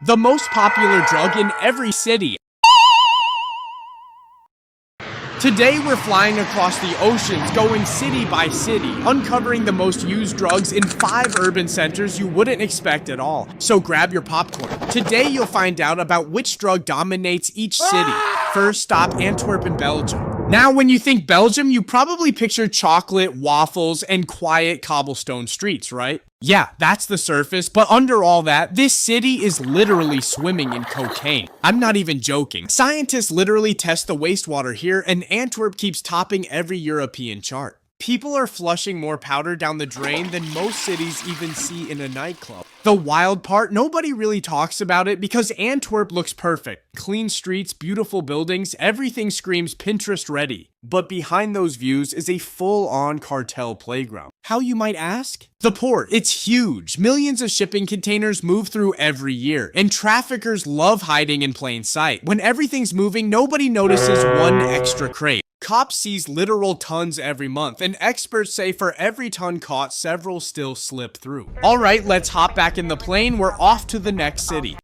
the most popular drug in every city. Today we're flying across the oceans, going city by city, uncovering the most used drugs in 5 urban centers you wouldn't expect at all. So grab your popcorn. Today you'll find out about which drug dominates each city. First stop, Antwerp in Belgium. Now when you think Belgium, you probably picture chocolate, waffles, and quiet cobblestone streets, right? Yeah, that's the surface, but under all that, this city is literally swimming in cocaine. I'm not even joking. Scientists literally test the wastewater here, and Antwerp keeps topping every European chart. People are flushing more powder down the drain than most cities even see in a nightclub. The wild part, nobody really talks about it because Antwerp looks perfect. Clean streets, beautiful buildings, everything screams Pinterest ready. But behind those views is a full-on cartel playground. How, you might ask? The port, it's huge. Millions of shipping containers move through every year, and traffickers love hiding in plain sight. When everything's moving, nobody notices one extra crate. Cops seize literal tons every month, and experts say for every ton caught, several still slip through. Alright, let's hop back in the plane, we're off to the next city.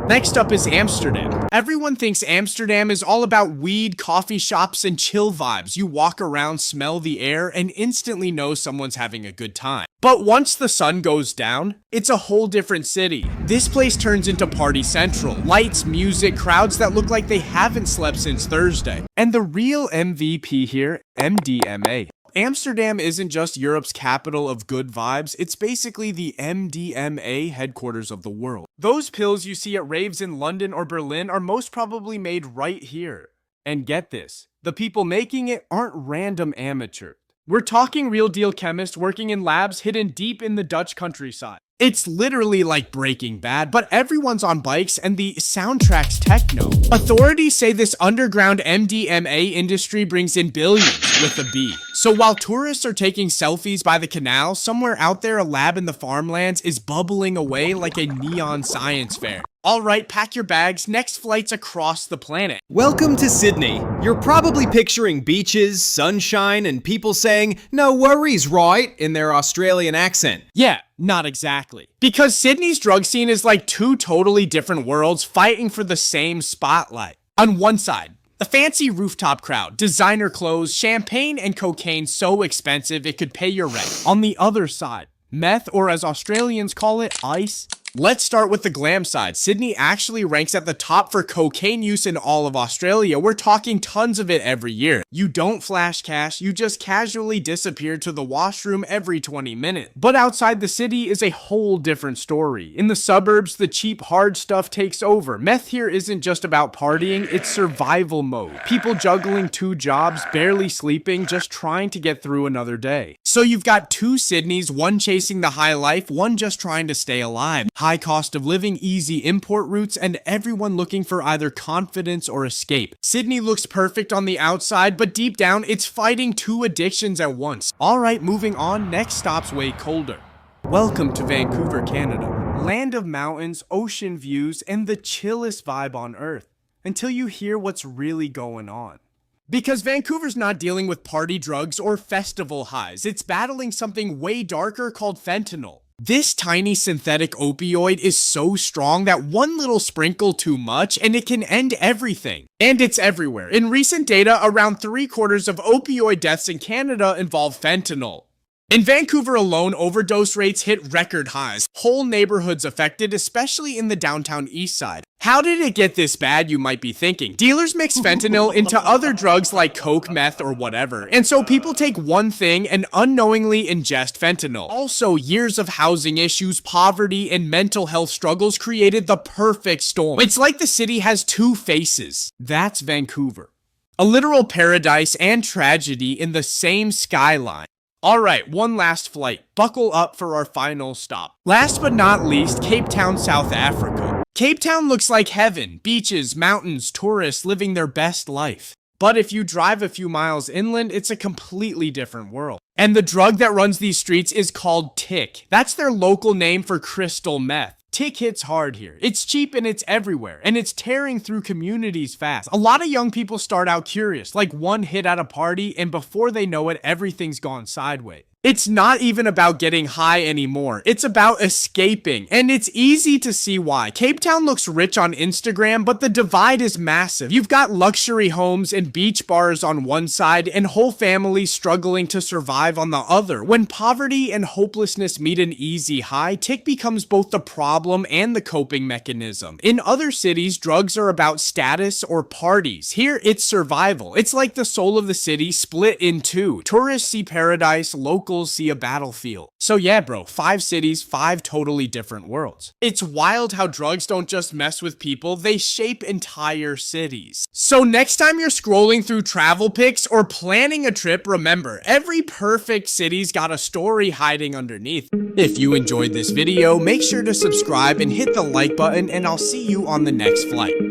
Next up is Amsterdam. Everyone thinks Amsterdam is all about weed, coffee shops, and chill vibes. You walk around, smell the air, and instantly know someone's having a good time. But once the sun goes down, it's a whole different city. This place turns into party central. Lights, music, crowds that look like they haven't slept since Thursday. And the real MVP here, MDMA. Amsterdam isn't just Europe's capital of good vibes, it's basically the MDMA headquarters of the world. Those pills you see at raves in London or Berlin are most probably made right here. And get this, the people making it aren't random amateurs. We're talking real deal chemists working in labs hidden deep in the Dutch countryside. It's literally like Breaking Bad, but everyone's on bikes and the soundtrack's techno. Authorities say this underground MDMA industry brings in billions with a B. So while tourists are taking selfies by the canal, somewhere out there a lab in the farmlands is bubbling away like a neon science fair. Alright, pack your bags, next flight's across the planet. Welcome to Sydney. You're probably picturing beaches, sunshine, and people saying, "No worries, right?" in their Australian accent. Yeah, not exactly. Because Sydney's drug scene is like 2 totally different worlds fighting for the same spotlight. On one side, the fancy rooftop crowd, designer clothes, champagne, and cocaine so expensive it could pay your rent. On the other side, meth, or as Australians call it, ice. Let's start with the glam side. Sydney actually ranks at the top for cocaine use in all of Australia. We're talking tons of it every year. You don't flash cash, you just casually disappear to the washroom every 20 minutes. But outside the city is a whole different story. In the suburbs, the cheap hard stuff takes over. Meth here isn't just about partying, it's survival mode. People juggling 2 jobs, barely sleeping, just trying to get through another day. So you've got 2 Sydneys, one chasing the high life, one just trying to stay alive. High cost of living, easy import routes, and everyone looking for either confidence or escape. Sydney looks perfect on the outside, but deep down, it's fighting 2 addictions at once. Alright, moving on, next stop's way colder. Welcome to Vancouver, Canada. Land of mountains, ocean views, and the chillest vibe on earth. Until you hear what's really going on. Because Vancouver's not dealing with party drugs or festival highs, it's battling something way darker called fentanyl. This tiny synthetic opioid is so strong that one little sprinkle too much and it can end everything. And it's everywhere. In recent data, around 3/4 of opioid deaths in Canada involve fentanyl. In Vancouver alone, overdose rates hit record highs. Whole neighborhoods affected, especially in the downtown east side. How did it get this bad, you might be thinking? Dealers mix fentanyl into other drugs like coke, meth, or whatever. And so people take one thing and unknowingly ingest fentanyl. Also, years of housing issues, poverty, and mental health struggles created the perfect storm. It's like the city has 2 faces. That's Vancouver. A literal paradise and tragedy in the same skyline. Alright, one last flight. Buckle up for our final stop. Last but not least, Cape Town, South Africa. Cape Town looks like heaven. Beaches, mountains, tourists living their best life. But if you drive a few miles inland, it's a completely different world. And the drug that runs these streets is called tick. That's their local name for crystal meth. Tick hits hard here. It's cheap and it's everywhere, and it's tearing through communities fast. A lot of young people start out curious, like one hit at a party, and before they know it, everything's gone sideways. It's not even about getting high anymore. It's about escaping. And it's easy to see why. Cape Town looks rich on Instagram, but the divide is massive. You've got luxury homes and beach bars on one side and whole families struggling to survive on the other. When poverty and hopelessness meet an easy high, tick becomes both the problem and the coping mechanism. In other cities, drugs are about status or parties. Here, it's survival. It's like the soul of the city split in two. Tourists see paradise, locals see a battlefield. So yeah, bro, 5 cities, 5 totally different worlds. It's wild how drugs don't just mess with people, they shape entire cities. So next time you're scrolling through travel pics or planning a trip, remember, every perfect city's got a story hiding underneath. If you enjoyed this video, make sure to subscribe and hit the like button, and I'll see you on the next flight.